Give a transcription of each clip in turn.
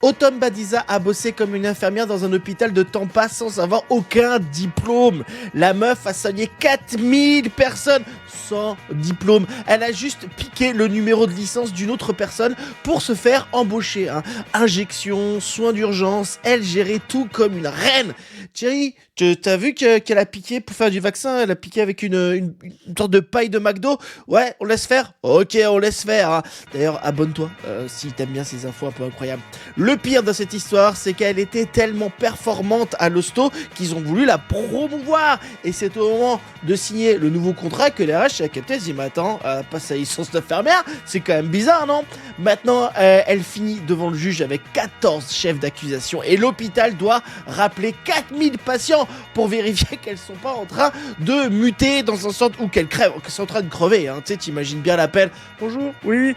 Autumn Badiza a bossé comme une infirmière dans un hôpital de Tampa sans avoir aucun diplôme. La meuf a soigné 4000 personnes sans diplôme. Elle a juste piqué le numéro de licence d'une autre personne pour se faire embaucher. Injection, soins d'urgence, elle gérait tout comme une reine. Thierry, t'as vu qu'elle a piqué pour faire du vaccin? Elle a piqué avec une sorte de paille de McDo. Ouais, on laisse faire? Ok, on laisse faire. D'ailleurs, abonne-toi si t'aimes bien ces infos un peu incroyables. Le pire de cette histoire, c'est qu'elle était tellement performante à l'hosto qu'ils ont voulu la promouvoir. Et c'est au moment de signer le nouveau contrat que les RH a capté, dit mais attends, pas sa licence d'infirmière, c'est quand même bizarre, non? Maintenant, elle finit devant le juge avec 14 chefs d'accusation et l'hôpital doit rappeler 4000 patients pour vérifier qu'elles sont pas en train de muter dans un centre ou qu'elles crèvent, qu'elles sont en train de crever. Tu sais, t'imagines bien l'appel. Bonjour, oui,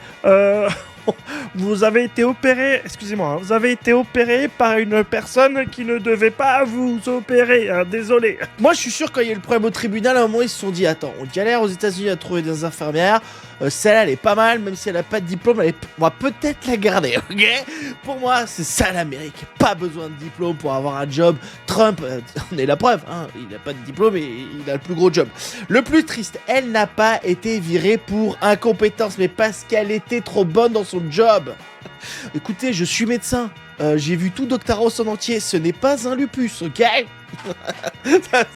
vous avez été opéré, excusez-moi, vous avez été opéré par une personne qui ne devait pas vous opérer, désolé. Moi, je suis sûr quand il y a eu le problème au tribunal, à un moment, ils se sont dit, attends, on galère aux États-Unis à trouver des infirmières, celle-là, elle est pas mal, même si elle a pas de diplôme, on va peut-être la garder, ok? Pour moi, c'est ça l'Amérique, pas besoin de diplôme pour avoir un job. Trump, on est la preuve, il a pas de diplôme et il a le plus gros job. Le plus triste, elle n'a pas été virée pour incompétence, mais parce qu'elle était trop bonne dans son job. Écoutez, je suis médecin, j'ai vu tout Dr House en entier, ce n'est pas un lupus, ok?